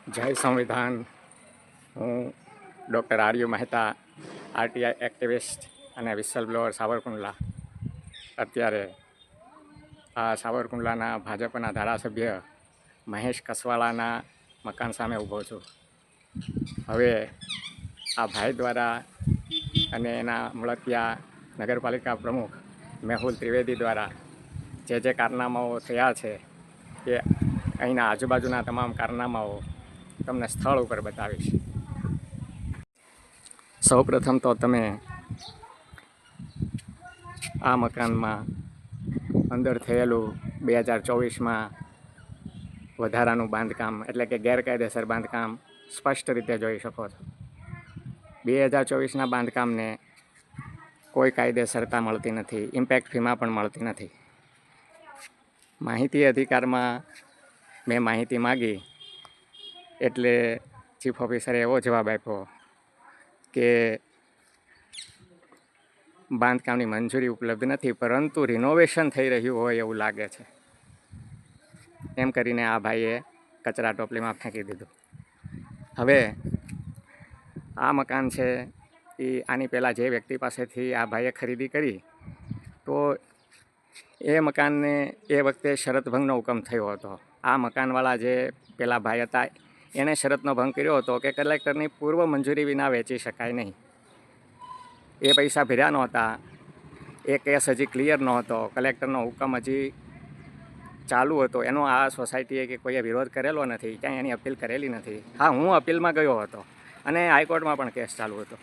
જય સંવિધાન. હું ડૉક્ટર આર્યુ મહેતા, આરટીઆઈ એક્ટિવિસ્ટ અને વિસલ બ્લોઅર સાવરકુંડલા. અત્યારે આ સાવરકુંડલાના ભાજપના ધારાસભ્ય મહેશ કસવાળાના મકાન સામે ઊભો છું. હવે આ ભાઈ દ્વારા અને એના મળતિયા નગરપાલિકા પ્રમુખ મેહુલ ત્રિવેદી દ્વારા જે કારનામાઓ થયા છે એ અહીંના આજુબાજુના તમામ કારનામાઓ તમને સ્થળ ઉપર બતાવીશ. સૌપ્રથમ તો તમે આ મકાનમાં અંદર થયેલું 2024માં વધારાનું બાંધકામ એટલે કે ગેરકાયદેસર બાંધકામ સ્પષ્ટ રીતે જોઈ શકો છો. 2024ના બાંધકામને કોઈ કાયદેસરતા મળતી નથી, ઇમ્પેક્ટ ફીમાં પણ મળતી નથી. માહિતી અધિકારમાં મેં માહિતી માગી એટલે ચીફ ઓફિસરે એવો જવાબ આપ્યો કે બાંધકામની મંજૂરી ઉપલબ્ધ નથી, પરંતુ રિનોવેશન થઈ રહ્યું હોય એવું લાગે છે. એમ કરીને આ ભાઈએ કચરા ટોપલીમાં ફેંકી દીધું. હવે આ મકાન છે એ આની પહેલાં જે વ્યક્તિ પાસેથી આ ભાઈએ ખરીદી કરી તો એ મકાનને એ વખતે શરતભંગનો હુકમ થયો હતો. આ મકાનવાળા જે પેલા ભાઈ હતા એણે શરતનો ભંગ કર્યો હતો કે કલેક્ટરની પૂર્વ મંજૂરી વિના વેચી શકાય નહીં. એ પૈસા ભર્યા નહોતા, એ કેસ હજી ક્લિયર નહોતો, કલેક્ટરનો હુકમ હજી ચાલુ હતો. એનો આ સોસાયટીએ કે કોઈએ વિરોધ કરેલો નથી, ક્યાંય એની અપીલ કરેલી નથી. હા, હું અપીલમાં ગયો હતો અને હાઈકોર્ટમાં પણ કેસ ચાલુ હતો,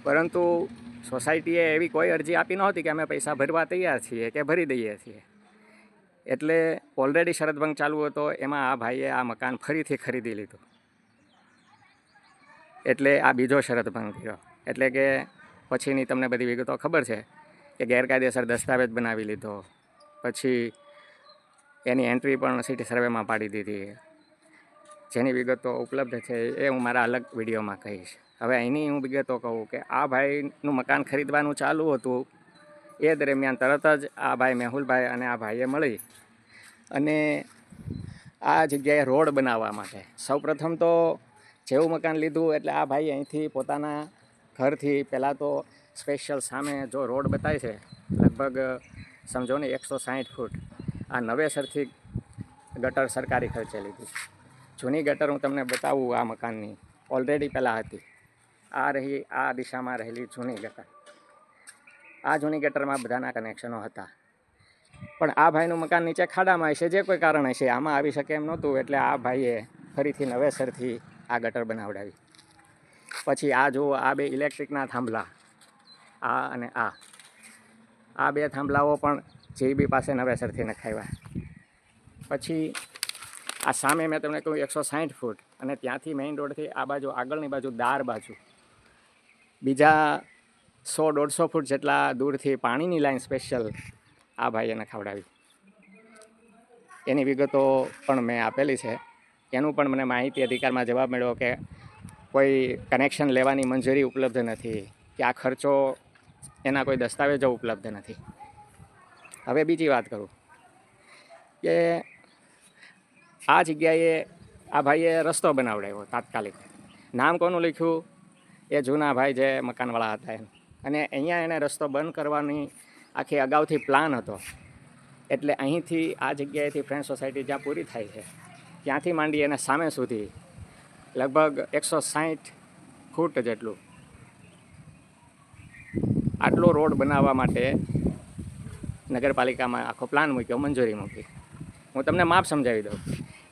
પરંતુ સોસાયટીએ એવી કોઈ અરજી આપી નહોતી કે અમે પૈસા ભરવા તૈયાર છીએ કે ભરી દઈએ છીએ. એટલે ઓલરેડી શરતભંગ ચાલુ હતો. એમાં આ ભાઈએ આ મકાન ફરીથી ખરીદી લીધું. એટલે આ બીજો શરતભંગ થયો. એટલે કે પછીની તમને બધી વિગતો ખબર છે કે ગેરકાયદેસર દસ્તાવેજ બનાવી લીધો, પછી એની એન્ટ્રી પણ સિટી સર્વેમાં પાડી દીધી. જેની વિગતો ઉપલબ્ધ છે એ હું મારા અલગ વિડીયોમાં કહીશ. હવે અહીંની હું વિગતો કહું કે આ ભાઈનું મકાન ખરીદવાનું ચાલુ હતું એ દરમિયાન તરત જ આ ભાઈ મેહુલભાઈ અને આ ભાઈએ મળી અને આ જગ્યાએ રોડ બનાવવા માટે સૌપ્રથમ તો જેવું મકાન લીધું એટલે આ ભાઈ અહીંથી પોતાના ઘરથી પહેલાં તો સ્પેશિયલ સામે જો રોડ બતાવે છે લગભગ સમજો ને 160 ફૂટ આ નવેસરથી ગટર સરકારી ખર્ચે લીધી. જૂની ગટર હું તમને બતાવું આ મકાનની ઓલરેડી પહેલાં હતી. આ રહી આ દિશામાં રહેલી જૂની ગટર. આ જૂની ગટરમાં બધાના કનેક્શનો હતા, પણ આ ભાઈનું મકાન નીચે ખાડામાં હશે, જે કોઈ કારણ હશે આમાં આવી શકે એમ નહોતું. એટલે આ ભાઈએ ફરીથી નવેસરથી આ ગટર બનાવડાવી. પછી આ જુઓ, આ બે ઇલેક્ટ્રિકના થાંભલા, આ અને આ બે થાંભલાઓ પણ જીબી પાસે નવેસરથી નખાવ્યા. પછી આ સામે મેં તમને કહ્યું 160 ફૂટ અને ત્યાંથી મેઇન રોડથી આ બાજુ આગળની બાજુ દાર બાજુ બીજા 100-150 ફૂટ જેટલા દૂરથી પાણીની લાઈન સ્પેશિયલ આ ભાઈએ નખાવડાવી. એની વિગતો પણ મેં આપેલી છે. એનું પણ મને માહિતી અધિકારમાં જવાબ મળ્યો કે કોઈ કનેક્શન લેવાની મંજૂરી ઉપલબ્ધ નથી, કે આ ખર્ચો એના કોઈ દસ્તાવેજો ઉપલબ્ધ નથી. હવે બીજી વાત કરું કે આ જગ્યાએ આ ભાઈએ રસ્તો બનાવડાવ્યો તાત્કાલિક. નામ કોનું લખ્યું? એ જૂના ભાઈ જે મકાનવાળા હતા એમ. અને અહીંયા એને રસ્તો બંધ કરવાની આખી અગાઉથી પ્લાન હતો. એટલે અહીંથી આ જગ્યાએથી ફ્રેન્ડ સોસાયટી જ્યાં પૂરી થાય છે ત્યાંથી માંડી એને સામે સુધી લગભગ 160 ફૂટ જેટલું આટલો રોડ બનાવવા માટે નગરપાલિકામાં આખો પ્લાન મૂક્યો, મંજૂરી મૂકી. હું તમને માપ સમજાવી દઉં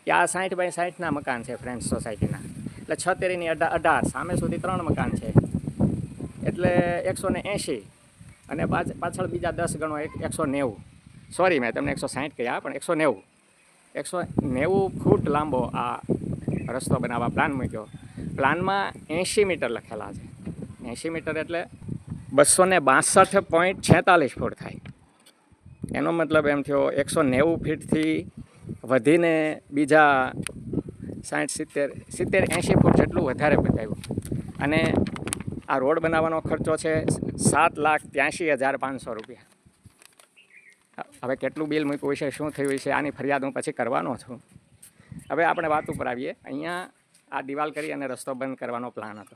કે આ 60 બાય 60ના મકાન છે ફ્રેન્ડ્સ સોસાયટીના. એટલે 6 તેરીની 18 સામે સુધી 3 મકાન છે એટલે 180 અને પાછળ બીજા 10 ગણો 190. સોરી, મેં તમને 160 કહ્યા, પણ 190 ફૂટ લાંબો આ રસ્તો બનાવવા પ્લાન મૂક્યો. પ્લાનમાં 80 મીટર લખેલા છે. 80 મીટર એટલે 262.46 ફૂટ થાય. એનો મતલબ એમ થયો 190 ફીટથી વધીને બીજા 60, 70, 80 ફૂટ જેટલું વધારે બતાવ્યું. અને આ રોડ બનાવવાનો ખર્ચો છે 7,83,500 રૂપિયા. હવે કેટલું બિલ મૂક્યું છે, શું થયું છે, આની ફરિયાદ હું પછી કરવાનો છું. હવે આપણે વાત ઉપર આવીએ. અહીંયા આ દિવાલ કરી અને રસ્તો બંધ કરવાનો પ્લાન હતો.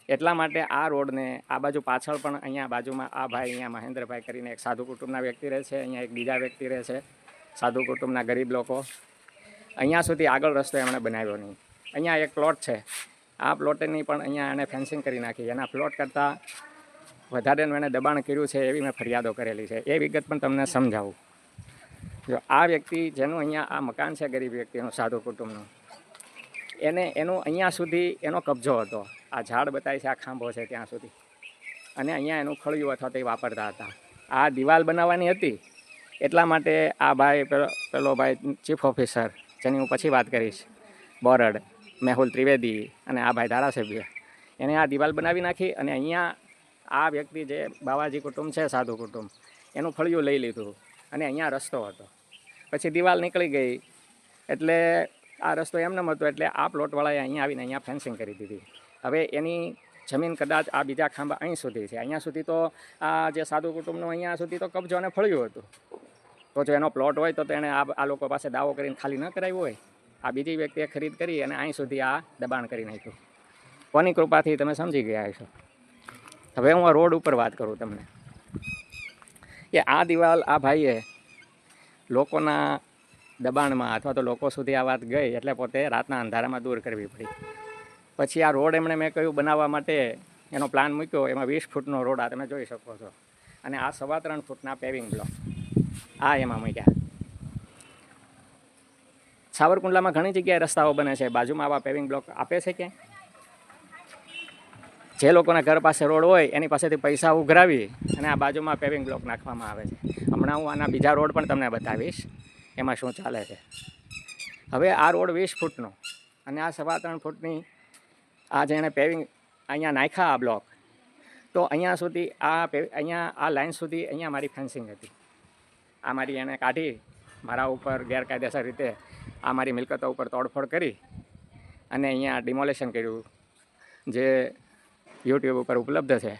એટલા માટે આ રોડને આ બાજુ પાછળ પણ અહીંયા બાજુમાં આ ભાઈ અહીંયા મહેન્દ્રભાઈ કરીને એક સાધુ કુટુંબના વ્યક્તિ રહે છે, અહીંયા એક બીજા વ્યક્તિ રહે છે સાધુ કુટુંબના ગરીબ લોકો. અહીંયા સુધી આગળ રસ્તો એમણે બનાવ્યો નહીં. અહીંયા એક પ્લોટ છે, આ પ્લોટની પણ અહીંયા એને ફેન્સિંગ કરી નાખી. એના પ્લોટ કરતાં વધારેનું એને દબાણ કર્યું છે એવી મેં ફરિયાદો કરેલી છે. એ વિગત પણ તમને સમજાવું. જો આ વ્યક્તિ જેનું અહીંયા આ મકાન છે ગરીબ વ્યક્તિનું સાધુ કુટુંબનું, એનું અહીંયા સુધી એનો કબજો હતો. આ ઝાડ બતાવી છે, આ ખાંભો છે ત્યાં સુધી, અને અહીંયા એનું ખળિયું અથવા તે વાપરતા હતા. આ દિવાલ બનાવવાની હતી એટલા માટે આ ભાઈ પેલો ભાઈ ચીફ ઓફિસર, જેની હું પછી વાત કરીશ, બોરડ મેહુલ ત્રિવેદી, અને આ ભાઈ ધારાસભ્ય, એને આ દિવાલ બનાવી નાખી. અને અહીંયા આ વ્યક્તિ જે બાવાજી કુટુંબ છે સાધુ કુટુંબ, એનું ફળિયું લઈ લીધું અને અહીંયા રસ્તો હતો. પછી દિવાલ નીકળી ગઈ એટલે આ રસ્તો એમને હતો, એટલે આ પ્લોટવાળાએ અહીંયા આવીને અહીંયા ફેન્સિંગ કરી દીધી. હવે એની જમીન કદાચ આ બીજા ખાંભા અહીં સુધી છે. અહીંયા સુધી તો આ જે સાધુ કુટુંબનું અહીંયા સુધી તો કબજો અને ફળિયું હતું. તો જો એનો પ્લોટ હોય તો એણે આ લોકો પાસે દાવો કરીને ખાલી ન કરાવ્યો હોય. આ બીજી વ્યક્તિએ ખરીદ કરી અને અહીં સુધી આ દબાણ કરી નાખ્યું. કોની કૃપાથી તમે સમજી ગયા છો. હવે હું આ રોડ ઉપર વાત કરું તમને કે આ દિવાલ આ ભાઈએ લોકોના દબાણમાં અથવા તો લોકો સુધી આ વાત ગઈ એટલે પોતે રાતના અંધારામાં દૂર કરવી પડી. પછી આ રોડ એમણે મેં કહ્યું બનાવવા માટે એનો પ્લાન મૂક્યો. એમાં 20 ફૂટનો રોડ આ તમે જોઈ શકો છો, અને આ 3.25 ફૂટના પેવિંગ બ્લોક આ એમાં મૂક્યા. સાવરકુંડલામાં ઘણી જગ્યાએ રસ્તાઓ બને છે, બાજુમાં આવા પેવિંગ બ્લોક આપે છે ક્યાંય? જે લોકોના ઘર પાસે રોડ હોય એની પાસેથી પૈસા ઉઘરાવી અને આ બાજુમાં પેવિંગ બ્લોક નાખવામાં આવે છે. હમણાં હું આના બીજા રોડ પણ તમને બતાવીશ એમાં શું ચાલે છે. હવે આ રોડ 20 ફૂટનો અને આ 3.25 ફૂટની આ જેણે પેવિંગ અહીંયા નાખ્યા આ બ્લોક, તો અહીંયા સુધી અહીંયા આ લાઇન સુધી અહીંયા મારી ફેન્સિંગ હતી. આ મારી એણે કાઢી, મારા ઉપર ગેરકાયદેસર રીતે આ મારી મિલકતો ઉપર તોડફોડ કરી અને અહીંયા ડિમોલેશન કર્યું, જે યુટ્યુબ ઉપર ઉપલબ્ધ છે.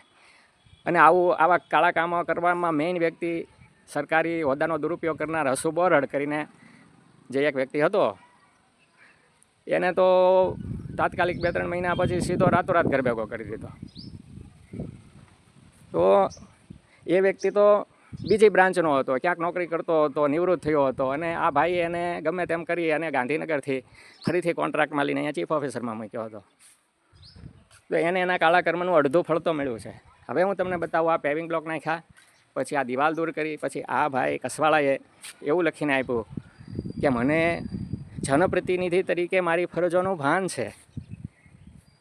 અને આવા કાળા કામો કરવામાં મેઇન વ્યક્તિ સરકારી હોદ્દાનો દુરુપયોગ કરનાર હસુ બોરડ કરીને જે એક વ્યક્તિ હતો, એને તો તાત્કાલિક 2-3 મહિના પછી સીધો રાતોરાત ઘર ભેગો કરી દીધો. તો એ વ્યક્તિ તો બીજી બ્રાન્ચનો હતો, ક્યાંક નોકરી કરતો હતો, નિવૃત્ત થયો હતો, અને આ ભાઈ એને ગમે તેમ કરી અને ગાંધીનગરથી ફરીથી કોન્ટ્રાક્ટમાં લઈને અહીંયા ચીફ ઓફિસરમાં મૂક્યો હતો. તો એને એના કાળા કર્મનું અડધું ફળ તો મળ્યું છે. હવે હું તમને બતાવું, આ પેવિંગ બ્લોક નાખ્યા, પછી આ દિવાલ દૂર કરી, પછી આ ભાઈ કસવાળાએ એવું લખીને આપ્યું કે મને જનપ્રતિનિધિ તરીકે મારી ફરજોનું ભાન છે,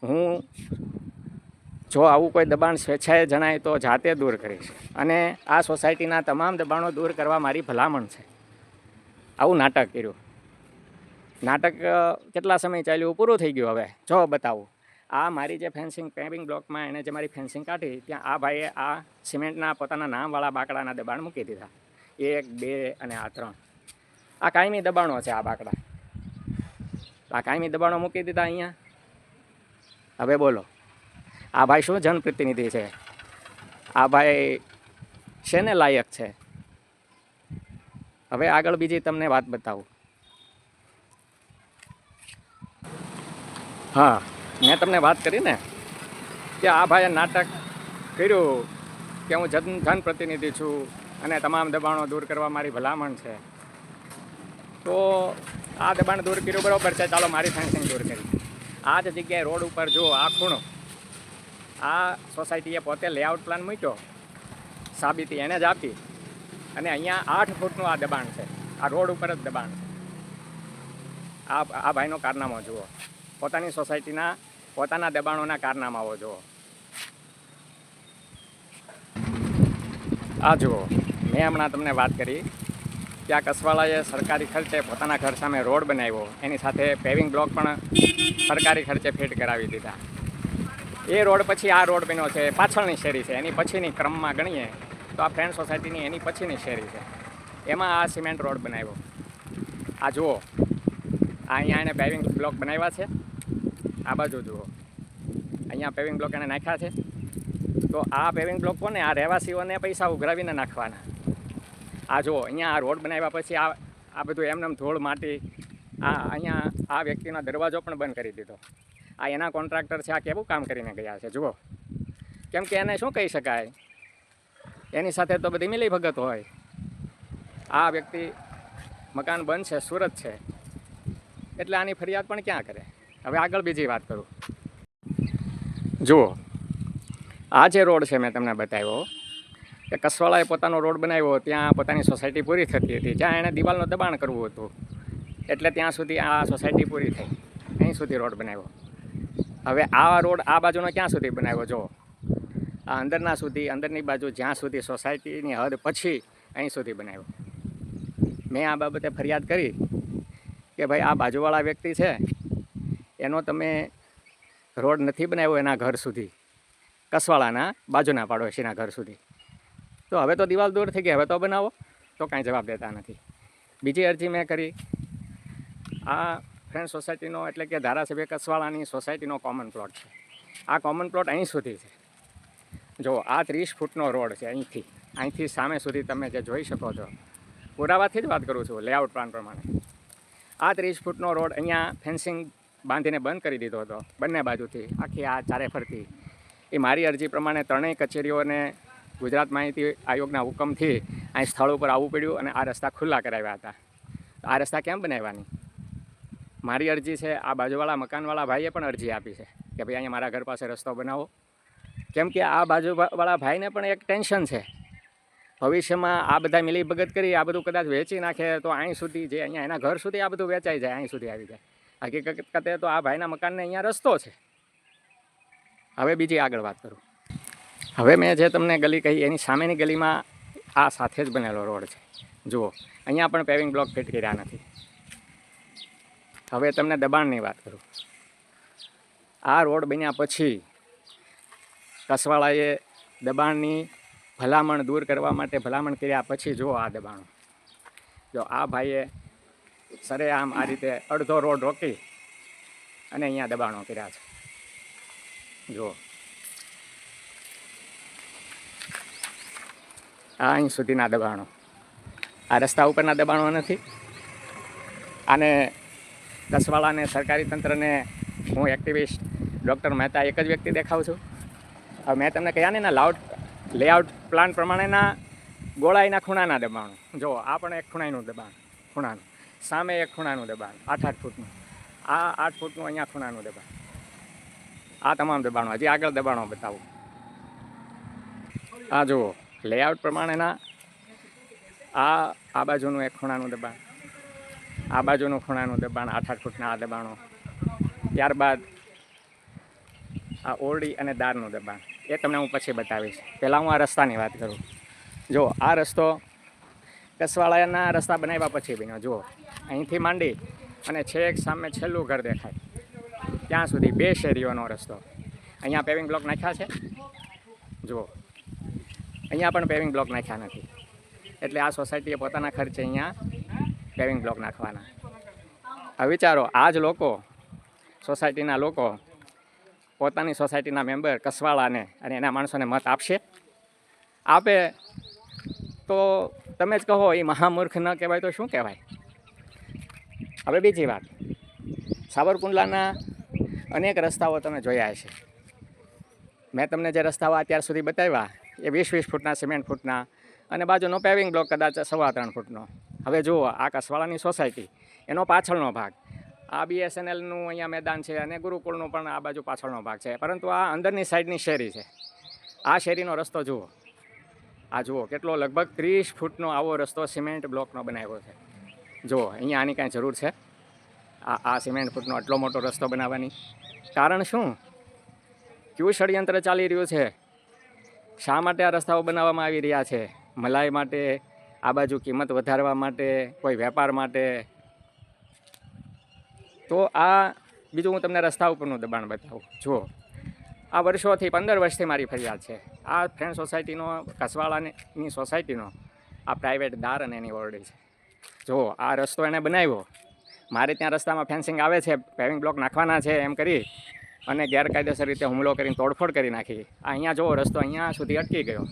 હું જો આવું કોઈ દબાણ સ્વેચ્છાએ જણાય તો જાતે દૂર કરીશ, અને આ સોસાયટીના તમામ દબાણો દૂર કરવા મારી ભલામણ છે. આવું નાટક કર્યું. નાટક કેટલા સમય ચાલ્યું, પૂરું થઈ ગયું. હવે જો બતાવું, આ મારી જે ફેન્સિંગ પેવિંગ બ્લોકમાં એણે જે મારી ફેન્સિંગ કાઢી, ત્યાં આ ભાઈએ આ સિમેન્ટના પોતાના નામવાળા બાકડાના દબાણ મૂકી દીધા. 1, 2 અને આ 3. આ કાયમી દબાણો છે. આ બાકડા, આ કાયમી દબાણો મૂકી દીધા અહીંયા. હવે બોલો, આ ભાઈ શું જનપ્રતિનિધિ છે? આ ભાઈ શેને લાયક છે? હવે આગળ બીજી તમને વાત બતાવું. હા, મેં તમને વાત કરી ને કે આ ભાઈએ નાટક કર્યું કે હું જનપ્રતિનિધિ છું અને તમામ દબાણો દૂર કરવા મારી ભલામણ છે. તો આ દબાણ દૂર કર્યું, બરાબર છે, ચાલો મારી ફેન્સિંગ દૂર કરી. આ જ જગ્યાએ રોડ ઉપર જુઓ, આ ખૂણો, આ સોસાયટીએ પોતે લેઆઉટ પ્લાન મૂક્યો, સાબિતી એને જ આપી, અને અહીંયા 8 ફૂટનું આ દબાણ છે. આ રોડ ઉપર જ દબાણ છે. આ ભાઈનો કારનામો જુઓ, પોતાની સોસાયટીના પોતાના દબાણોના કારનામાઓ જુઓ. આ જુઓ, મેં હમણાં તમને વાત કરી કે આ કસવાળાએ સરકારી ખર્ચે પોતાના ઘર સામે રોડ બનાવ્યો, એની સાથે પેવિંગ બ્લોક પણ સરકારી ખર્ચે ફિટ કરાવી દીધા. એ રોડ પછી આ રોડ બન્યો છે, પાછળની શેરી છે, એની પછીની ક્રમમાં ગણીએ તો આ ફ્રેન્ડ સોસાયટીની એની પછીની શેરી છે, એમાં આ સિમેન્ટ રોડ બનાવ્યો. આ જુઓ, અહીંયા એને પેવિંગ બ્લોક બનાવ્યા છે. આ બાજુ જુઓ, અહીંયા પેવિંગ બ્લોક એને નાખ્યા છે. તો આ પેવિંગ બ્લોક કોને? આ રહેવાસીઓને પૈસા ઉઘરાવીને નાખવાના. આ જુઓ, અહીંયા આ રોડ બનાવ્યા પછી આ બધું એમને ધૂળ માટી અહીંયા આ વ્યક્તિનો દરવાજો પણ બંધ કરી દીધો. આ એના કોન્ટ્રાક્ટર છે, આ કેવું કામ કરીને ગયા છે જુઓ. કેમ કે એને શું કહી શકાય, એની સાથે તો બધી મિલીભગત હોય. આ વ્યક્તિ મકાન બંધ છે, સુરત છે, એટલે આની ફરિયાદ પણ ક્યાં કરે. હવે આગળ બીજી વાત કરું. જુઓ, આ જે રોડ છે મેં તમને બતાવ્યો કે કસવાળાએ પોતાનો રોડ બનાવ્યો, ત્યાં પોતાની સોસાયટી પૂરી થતી હતી, જ્યાં એણે દિવાલનું દબાણ કરવું હતું, એટલે ત્યાં સુધી આ સોસાયટી પૂરી થઈ, અહીં સુધી રોડ બનાવ્યો. હવે આ રોડ આ બાજુનો ક્યાં સુધી બનાવ્યો જો, આ અંદરના સુધી, અંદરની બાજુ જ્યાં સુધી સોસાયટીની હદ પછી અહીં સુધી બનાવ્યો. મેં આ બાબતે ફરિયાદ કરી કે ભાઈ આ બાજુવાળા વ્યક્તિ છે એનો તમે રોડ નથી બનાવ્યો એના ઘર સુધી, કસવાળાના બાજુના પાડોશીના ઘર સુધી, તો હવે તો દિવાલ દૂર થઈ ગઈ, હવે તો બનાવો. તો કાંઈ જવાબ દેતા નથી. બીજી અરજી મેં કરી, આ ફ્રેન્ડ સોસાયટીનો એટલે કે ધારાસભ્ય કસવાળાની સોસાયટીનો કોમન પ્લોટ છે. આ કોમન પ્લોટ અહીં સુધી છે. જો આ 30 ફૂટનો રોડ છે, અહીંથી સામે સુધી તમે જે જોઈ શકો છો, પુરાવાથી જ વાત કરું છું, લેઆઉટ પ્લાન પ્રમાણે. આ 30 ફૂટનો રોડ અહીંયા ફેન્સિંગ બાંધીને બંધ કરી દીધો હતો બંને બાજુથી, આખી આ ચારે ફરતી. એ મારી અરજી પ્રમાણે ત્રણેય કચેરીઓને ગુજરાત માહિતી આયોગના હુકમથી અહીં સ્થળ ઉપર આવવું પડ્યું અને આ રસ્તા ખુલ્લા કરાવ્યા હતા. આ રસ્તા કેમ બનાવવાની? મારી અરજી છે, આ બાજુવાળા મકાનવાળા ભાઈએ પણ અરજી આપી છે કે ભાઈ અહીંયા મારા ઘર પાસે રસ્તો બનાવો. કેમ કે આ બાજુવાળા ભાઈને પણ એક ટેન્શન છે, ભવિષ્યમાં આ બધા મિલીભગત કરી આ બધું કદાચ વેચી નાખે તો અહીં સુધી, જે અહીંયા એના ઘર સુધી આ બધું વેચાઈ જાય, અહીં સુધી આવી જાય. હકીકતે તો આ ભાઈના મકાનને અહીંયા રસ્તો છે. હવે બીજી આગળ વાત કરું. હવે મેં જે તમને ગલી કહી એની સામેની ગલીમાં આ સાથે જ બનેલો રોડ છે. જુઓ, અહીંયા પણ પેવિંગ બ્લોક ફિટ કર્યા નથી. હવે તમને દબાણની વાત કરું. આ રોડ બન્યા પછી કસવાળાએ દબાણની ભલામણ દૂર કરવા માટે ભલામણ કર્યા પછી જુઓ આ દબાણો. જો આ ભાઈએ સરેઆમ આ રીતે અડધો રોડ રોકી અને અહીંયા દબાણો કર્યા છે. જુઓ, આ અહીં સુધીના દબાણો, આ રસ્તા ઉપરના દબાણો નથી. આને કસવાળાને, સરકારી તંત્રને હું એક્ટિવિસ્ટ ડૉક્ટર મહેતા એક જ વ્યક્તિ દેખાઉં છું. હવે મેં તમને કહ્યા ને એના લેઆઉટ પ્લાન પ્રમાણેના ગોળાઈના ખૂણાના દબાણો. જુઓ, આ પણ એક ખૂણાઈનું દબાણ, ખૂણાનું. સામે એક ખૂણાનું દબાણ 8-8 ફૂટનું. આ 8 ફૂટનું અહીંયા ખૂણાનું દબાણ. આ તમામ દબાણો. હજી આગળ દબાણો બતાવું. આ જુઓ, લેઆઉટ પ્રમાણેના આ બાજુનું એક ખૂણાનું દબાણ, આ બાજુનું ખૂણાનું દબાણ, 8-8 ફૂટના આ દબાણો. ત્યારબાદ આ ઓરડી અને દારનું દબાણ, એ તમને હું પછી બતાવીશ. પહેલાં હું આ રસ્તાની વાત કરું. જો આ રસ્તો કસવાળાના રસ્તા બનાવ્યા પછી બન્યો. જુઓ, અહીંથી માંડી અને છેક સામે છેલ્લું ઘર દેખાય ત્યાં સુધી 2 શેરીઓનો રસ્તો. અહીંયા પેવિંગ બ્લોક નાખ્યા છે. જુઓ, અહીંયા પણ પેવિંગ બ્લોક નાખ્યા નથી. એટલે આ સોસાયટીએ પોતાના ખર્ચે અહીંયા પેવિંગ બ્લોક નાખવાના. હવે વિચારો, આ જ લોકો, સોસાયટીના લોકો પોતાની સોસાયટીના મેમ્બર કસવાળાને અને એના માણસોને મત આપશે? આપે તો તમે જ કહો એ મહામૂર્ખ ન કહેવાય તો શું કહેવાય? હવે બીજી વાત, સાવરકુંડલાના અનેક રસ્તાઓ તમે જોયા હશે. મેં તમને જે રસ્તાઓ અત્યાર સુધી બતાવ્યા એ 20-20 ફૂટના, સિમેન્ટ ફૂટના, અને બાજુનો પેવિંગ બ્લોક કદાચ 3.25 ફૂટનો. હવે જુઓ, આ કસવાળાની સોસાયટી, એનો પાછળનો ભાગ, આ BSNLનું અહીંયા મેદાન છે અને ગુરુકુળનું પણ આ બાજુ પાછળનો ભાગ છે, પરંતુ આ અંદરની સાઈડની શેરી છે. આ શેરીનો રસ્તો જુઓ, આ જુઓ કેટલો, લગભગ 30 ફૂટનો આવો રસ્તો સિમેન્ટ બ્લોકનો બનાવ્યો છે. જુઓ, અહીંયા આની કાંઈ જરૂર છે? આ સિમેન્ટ ફૂટનો આટલો મોટો રસ્તો બનાવવાની કારણ શું? કયું ષડયંત્ર ચાલી રહ્યું છે? શા માટે આ રસ્તાઓ બનાવવામાં આવી રહ્યા છે? મલાઈ માટે, આ બાજુ કિંમત વધારવા માટે, કોઈ વેપાર માટે? તો આ બીજું હું તમને રસ્તા ઉપરનું દબાણ બતાવું. જુઓ, આ વર્ષોથી 15 વર્ષથી મારી ફરિયાદ છે. આ ફ્રેન્ડ સોસાયટીનો, કસવાળાની સોસાયટીનો આ પ્રાઇવેટ દાર અને એની ઓરડી છે. જુઓ, આ રસ્તો એણે બનાવ્યો, મારે ત્યાં રસ્તામાં ફેન્સિંગ આવે છે, પેવિંગ બ્લોક નાખવાના છે એમ કરી અને ગેરકાયદેસર રીતે હુમલો કરીને તોડફોડ કરી નાખી. અહીંયા જુઓ, રસ્તો અહીંયા સુધી અટકી ગયો.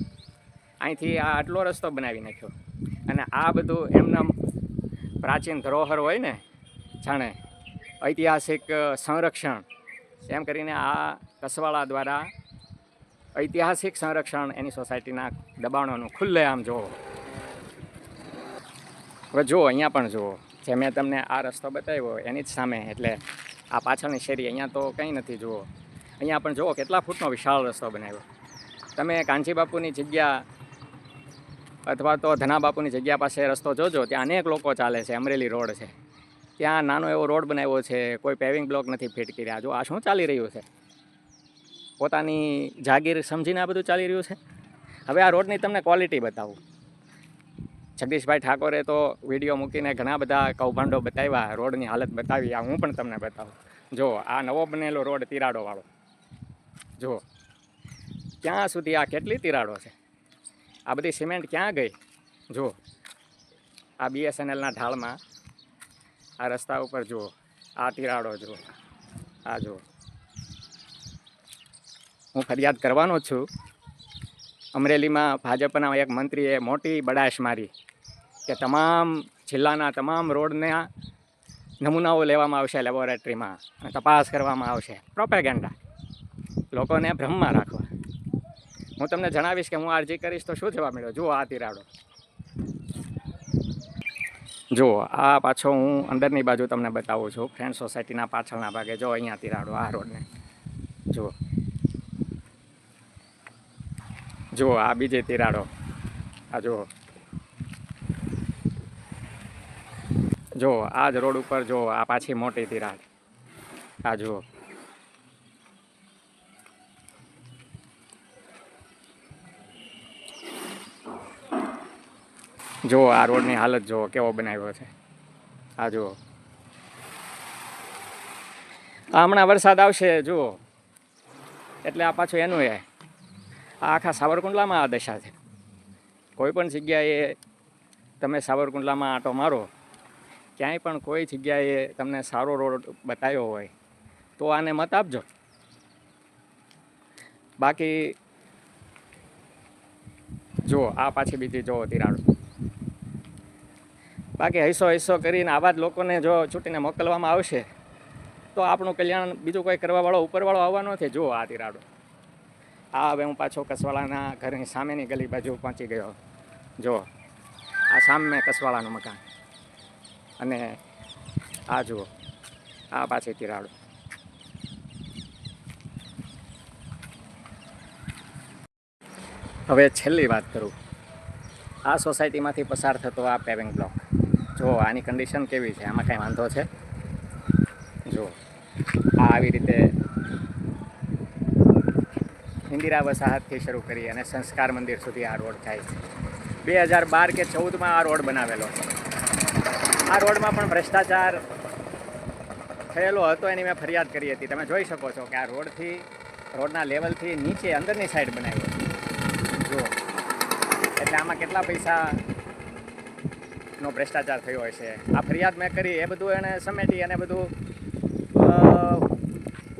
અહીંથી આ આટલો રસ્તો બનાવી નાખ્યો. અને આ બધું એમના પ્રાચીન ધરોહર હોય ને, જાણે ઐતિહાસિક સંરક્ષણ એમ કરીને આ કસવાળા દ્વારા ઐતિહાસિક સંરક્ષણ એની સોસાયટીના દબાણોનું ખુલ્લેઆમ જુઓ. હવે જુઓ, અહીંયા પણ જુઓ, જે મેં તમને આ રસ્તો બતાવ્યો એની જ સામે, એટલે આ પાછળની શેરી, અહીંયા તો કંઈ નથી. જુઓ, અહીંયા પણ જુઓ કેટલા ફૂટનો વિશાળ રસ્તો બનાવ્યો. તમે કાંચી બાપુની જગ્યા અથવા તો ધના બાપુની જગ્યા પાસે રસ્તો જોજો, ત્યાં અનેક લોકો ચાલે છે. અમરેલી રોડ છે, ત્યાં નાનો એવો રોડ બનાવ્યો છે, કોઈ પેવિંગ બ્લોક નથી ફિટ કર્યા. જો આ શું ચાલી રહ્યું છે? પોતાની જાગીર સમજીને આ બધું ચાલી રહ્યું છે. હવે આ રોડની તમને ક્વોલિટી બતાવું. જગદીશભાઈ ઠાકોરે તો વિડીયો મૂકીને ઘણા બધા કૌભાંડો બતાવ્યા, રોડની હાલત બતાવી. આ હું પણ તમને બતાવું. જો આ નવો બનેલો રોડ તિરાડોવાળો, જો ક્યાં સુધી આ કેટલી તિરાડો છે. આ બધી સિમેન્ટ ક્યાં ગઈ? જો આ BSNLના ઢાળમાં આ રસ્તા ઉપર જુઓ, આ તિરાડો જુઓ, આ જુઓ. હું ફરિયાદ કરવાનો જ છું. અમરેલીમાં ભાજપના એક મંત્રીએ મોટી બડાશ મારી કે તમામ જિલ્લાના તમામ રોડના નમૂનાઓ લેવામાં આવશે લેબોરેટરીમાં અને તપાસ કરવામાં આવશે. પ્રોપેગેન્ડા, લોકોને ભ્રમમાં રાખવા. હું તમને જણાવીશ કે હું અરજી કરીશ તો શું જવા મળ્યો. જુઓ આ તિરાડો, જુઓ આ પાછો હું અંદરની બાજુ તમને બતાવું છું. ફ્રેન્ડ સોસાયટીના પાછળના ભાગે જો અહીંયા તિરાડો, આ રોડને જુઓ. જુઓ આ બીજી તિરાડો, આ જુઓ. જુઓ આ જ રોડ ઉપર જુઓ, આ પાછી મોટી તિરાડ, આ જુઓ. જુઓ આ રોડની હાલત જુઓ, કેવો બનાવ્યો છે. આ જુઓ, આ હમણાં વરસાદ આવશે જુઓ, એટલે આ પાછું એનું આ આખા સાવરકુંડલામાં આ દશા છે. કોઈ પણ જગ્યાએ તમે સાવરકુંડલામાં આંટો મારો, ક્યાંય પણ કોઈ જગ્યાએ તમને સારો રોડ બતાવ્યો હોય તો આને મત આપજો. બાકી જુઓ આ પાછી બીજી જુઓ તિરાડો. બાકી હૈસો કરીને આવા જ લોકોને જો છૂટીને મોકલવામાં આવશે તો આપણું કલ્યાણ બીજું કોઈ કરવાવાળો ઉપરવાળો આવવાનો નથી. જુઓ આ તિરાડો. આ હવે હું પાછો કસવાળાના ઘરની સામેની ગલી બાજુ પહોંચી ગયો. જો આ સામે કસવાળાનું મકાન, અને આ જુઓ આ પાછી તિરાડો. હવે છેલ્લી વાત કરું, આ સોસાયટીમાંથી પસાર થતો આ પેવિંગ બ્લોક, જો આની કન્ડિશન કેવી છે, આમાં કાંઈ વાંધો છે? જો આ આવી રીતે ઇન્દિરા વસાહતથી શરૂ કરી અને સંસ્કાર મંદિર સુધી આ રોડ જાય છે. 2012 કે 2014માં આ રોડ બનાવેલો. આ રોડમાં પણ ભ્રષ્ટાચાર થયેલો હતો, એની મેં ફરિયાદ કરી હતી. તમે જોઈ શકો છો કે આ રોડના લેવલથી નીચે અંદરની સાઈડ બનાવ્યો. જો એટલે આમાં કેટલા પૈસાનો ભ્રષ્ટાચાર થયો હશે. આ ફરિયાદ મેં કરી, એ બધું એણે સમેટી અને બધું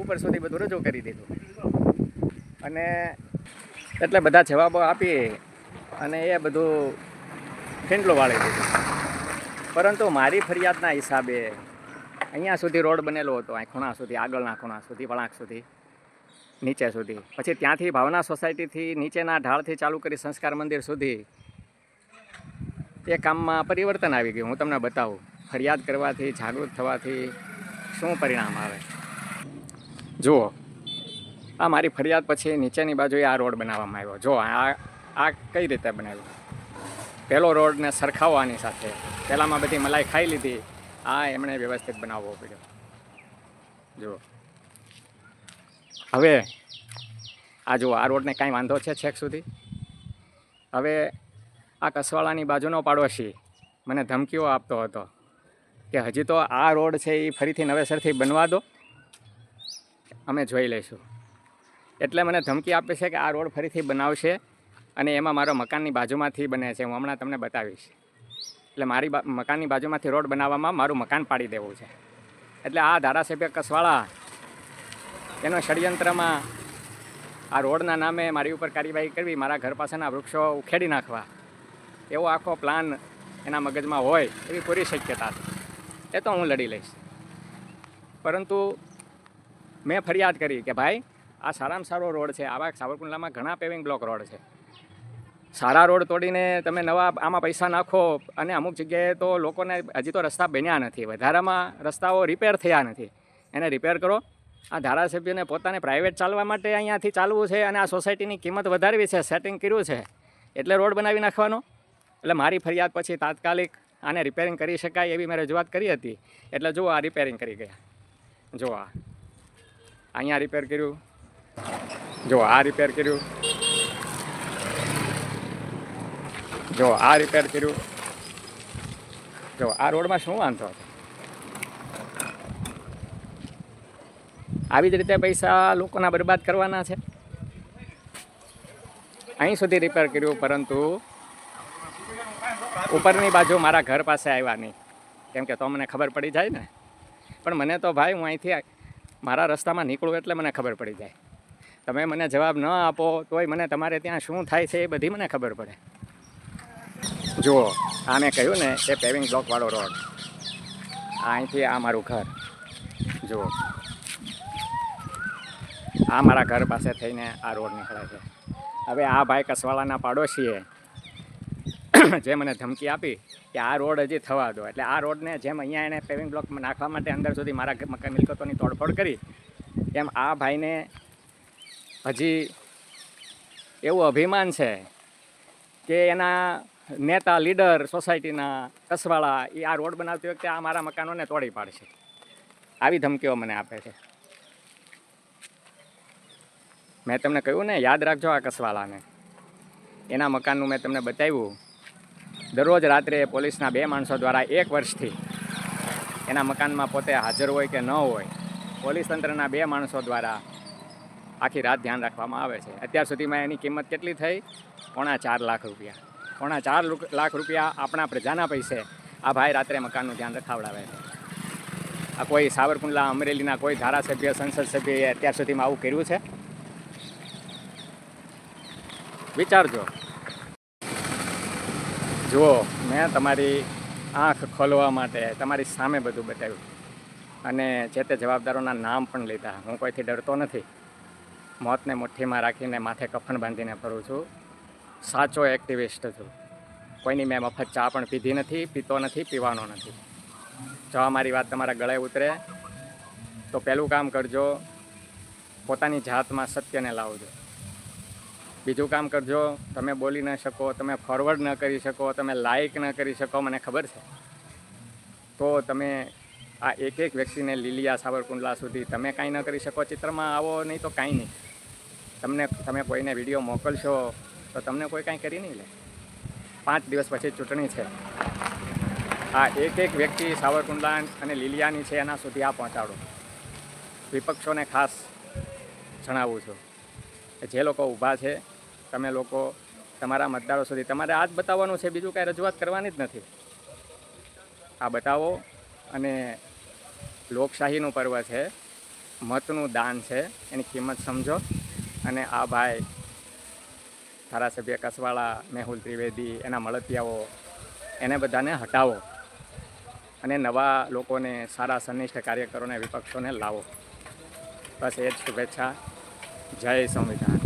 ઉપર સુધી બધું રજૂ કરી દીધું. અને એટલે બધા જવાબો આપી અને એ બધું ઠીંડલું વાળી દીધું. પરંતુ મારી ફરિયાદના હિસાબે અહીંયા સુધી રોડ બનેલો હતો, અહીં ખૂણા સુધી, આગળના ખૂણા સુધી, વળાંક સુધી, નીચે સુધી. પછી ત્યાંથી ભાવના સોસાયટીથી નીચેના ઢાળથી ચાલુ કરી સંસ્કાર મંદિર સુધી એ કામમાં પરિવર્તન આવી ગયું. હું તમને બતાવું ફરિયાદ કરવાથી, જાગૃત થવાથી શું પરિણામ આવે. જુઓ આ મારી ફરિયાદ પછી નીચેની બાજુએ આ રોડ બનાવવામાં આવ્યો. જો આ કઈ રીતે બનાવ્યો. પહેલો રોડને સરખાવવાની સાથે પહેલાંમાં બધી મલાઈ ખાઈ લીધી, આ એમણે વ્યવસ્થિત બનાવવો પડ્યો. જુઓ હવે આ જુઓ, આ રોડને કાંઈ વાંધો છે છેક સુધી? હવે આ કસવાળાની બાજુનો પાડોશી મને ધમકીઓ આપતો હતો કે હજી તો આ રોડ છે એ ફરીથી નવેસરથી બનવા દો, અમે જોઈ લઈશું. એટલે મને ધમકી આપે છે કે આ રોડ ફરીથી બનાવશે અને એમાં મારો મકાનની બાજુમાંથી બને છે. હું હમણાં તમને બતાવીશ. એટલે મારી મકાનની બાજુમાંથી રોડ બનાવવામાં મારું મકાન પાડી દેવું છે. એટલે આ ધારાસભ્ય કસવાળા એનો ષડયંત્રમાં આ રોડના નામે મારી ઉપર કાર્યવાહી કરવી, મારા ઘર પાસેના વૃક્ષો ઉખેડી નાખવા, એવો આખો પ્લાન એના મગજમાં હોય એવી પૂરી શક્યતા છે. એ તો હું લડી લઈશ. પરંતુ મેં ફરિયાદ કરી કે ભાઈ આ સારામાં સારો રોડ છે, આવા સાવરકુંડલામાં ઘણા પેવિંગ બ્લોક રોડ છે, સારા રોડ તોડીને તમે નવા આમાં પૈસા નાખો અને અમુક જગ્યાએ તો લોકોને હજી તો રસ્તા બન્યા નથી, વધારામાં રસ્તાઓ રિપેર થયા નથી, એને રિપેર કરો. આ ધારાસભ્યને પોતાને પ્રાઇવેટ ચાલવા માટે અહીંયાથી ચાલવું છે અને આ સોસાયટીની કિંમત વધારવી છે, સેટિંગ કર્યું છે એટલે રોડ બનાવી નાખવાનો. એટલે મારી ફરિયાદ પછી તાત્કાલિક આને રિપેરિંગ કરી શકાય એવી મેં રજૂઆત કરી હતી. એટલે જુઓ આ રિપેરિંગ કરી ગયા, જુઓ અહીંયા રિપેર કર્યું, જુઓ આ રિપેર કર્યું, જો આ રિપેર કર્યું, જો આ રોડમાં શું વાંધો હતો. આવી જ રીતે પૈસા લોકોના બરબાદ કરવાના છે. અહીં સુધી રિપેર કર્યું, પરંતુ ઉપરની બાજુ મારા ઘર પાસે આવ્યા નહીં, કેમ કે તો મને ખબર પડી જાય ને. પણ મને તો ભાઈ હું અહીંથી મારા રસ્તામાં નીકળું એટલે મને ખબર પડી જાય. તમે મને જવાબ ન આપો તોય મને તમારે ત્યાં શું થાય છે એ બધી મને ખબર પડે. જુઓ આ મેં કહ્યું ને એ પેવિંગ બ્લોકવાળો રોડ, અહીંથી આ મારું ઘર, જુઓ આ મારા ઘર પાસે થઈને આ રોડ નીકળે છે. હવે આ ભાઈ કસવાળાના પાડોશીએ જે મને ધમકી આપી કે આ રોડ હજી થવા દો, એટલે આ રોડને જેમ અહીંયા એને પેવિંગ બ્લોક નાખવા માટે અંદર સુધી મારા મકાન મિલકતોની તોડફોડ કરી, એમ આ ભાઈને હજી એવું અભિમાન છે કે એના નેતા લીડર સોસાયટીના કસવાળા એ આ રોડ બનાવતી વખતે આ મારા મકાનોને તોડી પાડશે. આવી ધમકીઓ મને આપે છે. મેં તમને કહ્યું ને, યાદ રાખજો આ કસવાળાને. એના મકાનનું મેં તમને બતાવ્યું. દરરોજ રાત્રે પોલીસના 2 માણસો દ્વારા 1 વર્ષથી એના મકાનમાં પોતે હાજર હોય કે ન હોય, પોલીસ તંત્રના 2 માણસો દ્વારા આખી રાત ધ્યાન રાખવામાં આવે છે. અત્યાર સુધીમાં એની કિંમત કેટલી થઈ? 4.5 લાખ રૂપિયા. 4.5 લાખ રૂપિયા આપણા પ્રજાના પૈસે આ ભાઈ રાત્રે મકાનનું ધ્યાન રખાવડાવે છે. આ કોઈ સાવરકુંડલા અમરેલીના કોઈ ધારાસભ્ય, સંસદ સભ્યએ અત્યાર સુધીમાં આવું કર્યું છે? વિચારજો. જુઓ મેં તમારી આંખ ખોલવા માટે તમારી સામે બધું બતાવ્યું અને જે તે જવાબદારોના નામ પણ લીધા. હું કોઈથી ડરતો નથી. મોતને મુઠ્ઠીમાં રાખીને માથે કફન બાંધીને ફરું છું. સાચો એક્ટિવિસ્ટ છું. કોઈની મેં મફત ચા પણ પીધી નથી, પીતો નથી, પીવાનો નથી. જો અમારી વાત તમારા ગળે ઉતરે તો પહેલું કામ કરજો, પોતાની જાતમાં સત્યને લાવજો. બીજું કામ કરજો, તમે બોલી ન શકો, તમે ફોરવર્ડ ન કરી શકો, તમે લાઇક ન કરી શકો, મને ખબર છે, તો તમે આ એક વ્યક્તિને લીલિયા સાવરકુંડલા સુધી તમે કાંઈ ન કરી શકો. ચિત્રમાં આવો નહીં તો કાંઈ નહીં. તમે કોઈને વિડીયો મોકલશો તો તમને કોઈ કાંઈ કરી નહીં લે. 5 દિવસ પછી ચૂંટણી છે. આ એક વ્યક્તિ સાવરકુંડલા અને લીલિયાની છે એના સુધી આ પહોંચાડો. વિપક્ષોને ખાસ જણાવું છું કે જે લોકો ઊભા છે, તમે લોકો તમારા મતદારો સુધી તમારે આ જ બતાવવાનું છે, બીજું કાંઈ રજૂઆત કરવાની જ નથી. આ બતાવો અને લોકશાહીનું પર્વ છે, મતનું દાન છે, એની કિંમત સમજો. અને આ ભાઈ ધારાસભ્ય કસવાળા, મેહુલ ત્રિવેદી, એના મળતિયાઓ, એને બધાને હટાવો અને નવા લોકોને, સારા સનિષ્ઠ કાર્યકરોને, વિપક્ષોને લાવો. બસ એ જ શુભેચ્છા. જય સંવિધાન.